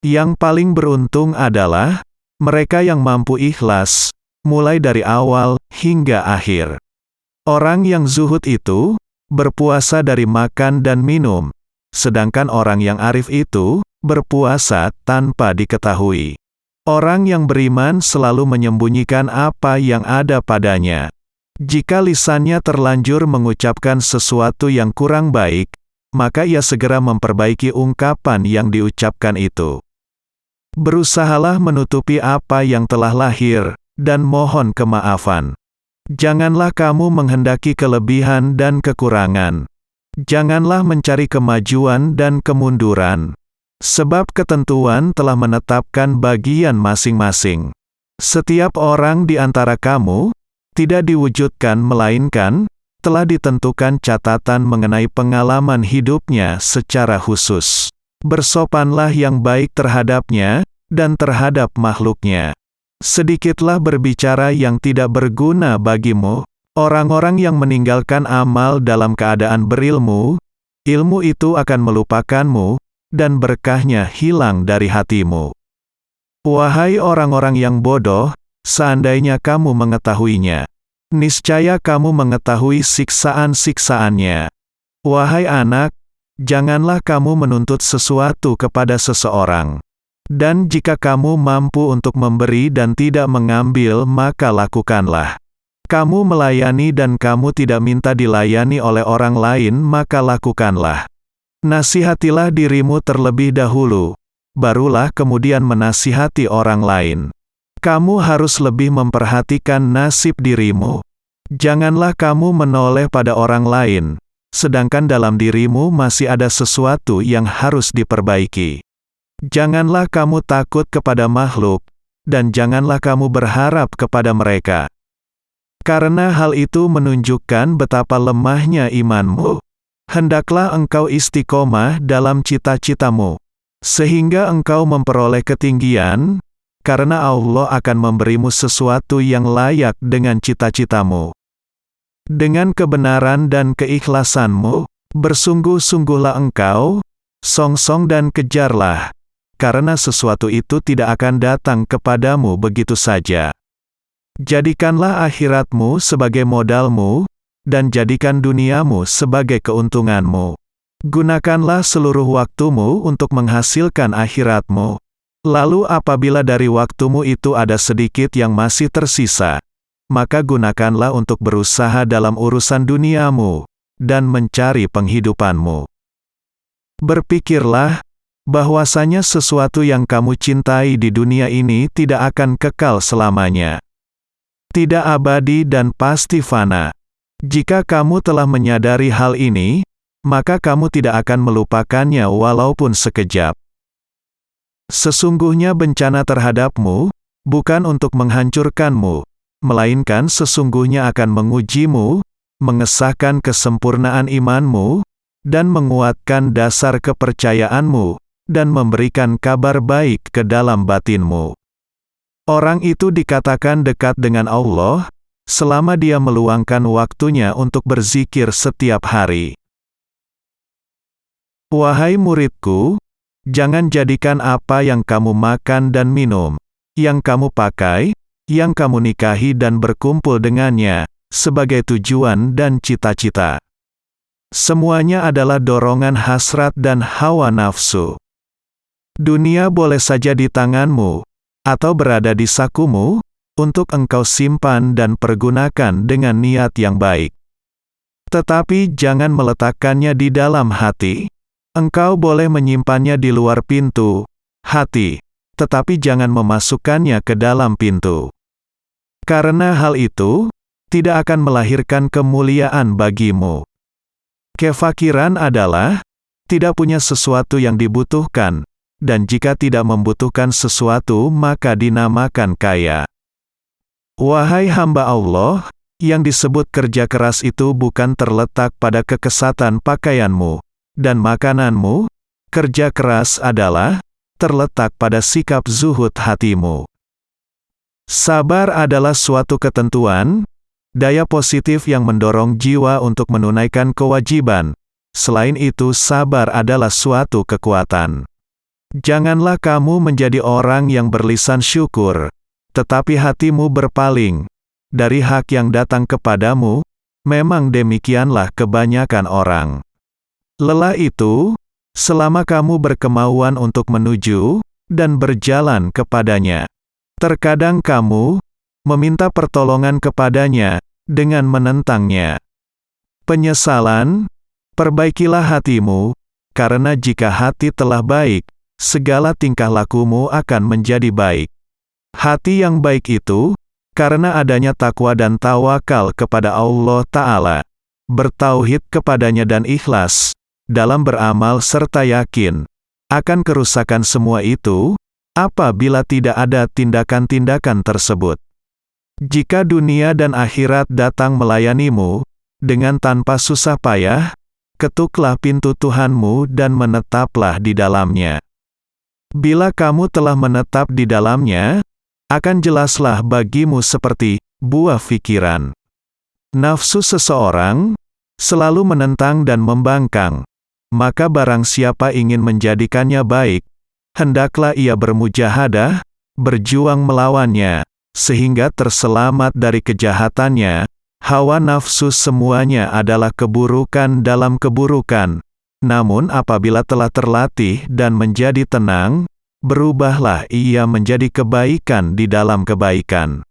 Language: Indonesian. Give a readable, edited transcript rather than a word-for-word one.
Yang paling beruntung adalah mereka yang mampu ikhlas, mulai dari awal hingga akhir. Orang yang zuhud itu berpuasa dari makan dan minum, sedangkan orang yang arif itu berpuasa tanpa diketahui. Orang yang beriman selalu menyembunyikan apa yang ada padanya. Jika lisannya terlanjur mengucapkan sesuatu yang kurang baik, maka ia segera memperbaiki ungkapan yang diucapkan itu. Berusahalah menutupi apa yang telah lahir, dan mohon kemaafan. Janganlah kamu menghendaki kelebihan dan kekurangan. Janganlah mencari kemajuan dan kemunduran. Sebab ketentuan telah menetapkan bagian masing-masing. Setiap orang di antara kamu tidak diwujudkan melainkan telah ditentukan catatan mengenai pengalaman hidupnya secara khusus. Bersopanlah yang baik terhadapnya dan terhadap makhluknya. Sedikitlah berbicara yang tidak berguna bagimu. Orang-orang yang meninggalkan amal dalam keadaan berilmu, ilmu itu akan melupakanmu, dan berkahnya hilang dari hatimu. Wahai orang-orang yang bodoh, seandainya kamu mengetahuinya, niscaya kamu mengetahui siksaan-siksaannya. Wahai anak, janganlah kamu menuntut sesuatu kepada seseorang. Dan jika kamu mampu untuk memberi dan tidak mengambil, maka lakukanlah. Kamu melayani dan kamu tidak minta dilayani oleh orang lain, maka lakukanlah. Nasihatilah dirimu terlebih dahulu, barulah kemudian menasihati orang lain. Kamu harus lebih memperhatikan nasib dirimu. Janganlah kamu menoleh pada orang lain, sedangkan dalam dirimu masih ada sesuatu yang harus diperbaiki. Janganlah kamu takut kepada makhluk, dan janganlah kamu berharap kepada mereka. Karena hal itu menunjukkan betapa lemahnya imanmu. Hendaklah engkau istiqomah dalam cita-citamu, sehingga engkau memperoleh ketinggian, karena Allah akan memberimu sesuatu yang layak dengan cita-citamu. Dengan kebenaran dan keikhlasanmu, bersungguh-sungguhlah engkau, songsong dan kejarlah, karena sesuatu itu tidak akan datang kepadamu begitu saja. Jadikanlah akhiratmu sebagai modalmu, dan jadikan duniamu sebagai keuntunganmu. Gunakanlah seluruh waktumu untuk menghasilkan akhiratmu. Lalu apabila dari waktumu itu ada sedikit yang masih tersisa, maka gunakanlah untuk berusaha dalam urusan duniamu, dan mencari penghidupanmu. Berpikirlah, bahwasanya sesuatu yang kamu cintai di dunia ini tidak akan kekal selamanya. Tidak abadi dan pasti fana. Jika kamu telah menyadari hal ini, maka kamu tidak akan melupakannya walaupun sekejap. Sesungguhnya bencana terhadapmu, bukan untuk menghancurkanmu, melainkan sesungguhnya akan mengujimu, mengesahkan kesempurnaan imanmu, dan menguatkan dasar kepercayaanmu, dan memberikan kabar baik ke dalam batinmu. Orang itu dikatakan dekat dengan Allah, selama dia meluangkan waktunya untuk berzikir setiap hari. Wahai muridku, jangan jadikan apa yang kamu makan dan minum, yang kamu pakai, yang kamu nikahi dan berkumpul dengannya, sebagai tujuan dan cita-cita. Semuanya adalah dorongan hasrat dan hawa nafsu. Dunia boleh saja di tanganmu, atau berada di sakumu, untuk engkau simpan dan pergunakan dengan niat yang baik. Tetapi jangan meletakkannya di dalam hati. Engkau boleh menyimpannya di luar pintu hati, tetapi jangan memasukkannya ke dalam pintu. Karena hal itu tidak akan melahirkan kemuliaan bagimu. Kefakiran adalah tidak punya sesuatu yang dibutuhkan, dan jika tidak membutuhkan sesuatu maka dinamakan kaya. Wahai hamba Allah, yang disebut kerja keras itu bukan terletak pada kekesatan pakaianmu dan makananmu. Kerja keras adalah terletak pada sikap zuhud hatimu. Sabar adalah suatu ketentuan, daya positif yang mendorong jiwa untuk menunaikan kewajiban. Selain itu, sabar adalah suatu kekuatan. Janganlah kamu menjadi orang yang berlisan syukur, tetapi hatimu berpaling dari hak yang datang kepadamu. Memang demikianlah kebanyakan orang. Lelah itu, selama kamu berkemauan untuk menuju dan berjalan kepadanya. Terkadang kamu meminta pertolongan kepadanya dengan menentangnya. Penyesalan, perbaikilah hatimu, karena jika hati telah baik, segala tingkah lakumu akan menjadi baik. Hati yang baik itu, karena adanya takwa dan tawakal kepada Allah Ta'ala, bertauhid kepadanya dan ikhlas, dalam beramal serta yakin, akan kerusakan semua itu, apabila tidak ada tindakan-tindakan tersebut. Jika dunia dan akhirat datang melayanimu, dengan tanpa susah payah, ketuklah pintu Tuhanmu dan menetaplah di dalamnya. Bila kamu telah menetap di dalamnya, akan jelaslah bagimu seperti buah fikiran. Nafsu seseorang selalu menentang dan membangkang, maka barang siapa ingin menjadikannya baik, hendaklah ia bermujahadah, berjuang melawannya, sehingga terselamat dari kejahatannya. Hawa nafsu semuanya adalah keburukan dalam keburukan. Namun apabila telah terlatih dan menjadi tenang, berubahlah ia menjadi kebaikan di dalam kebaikan.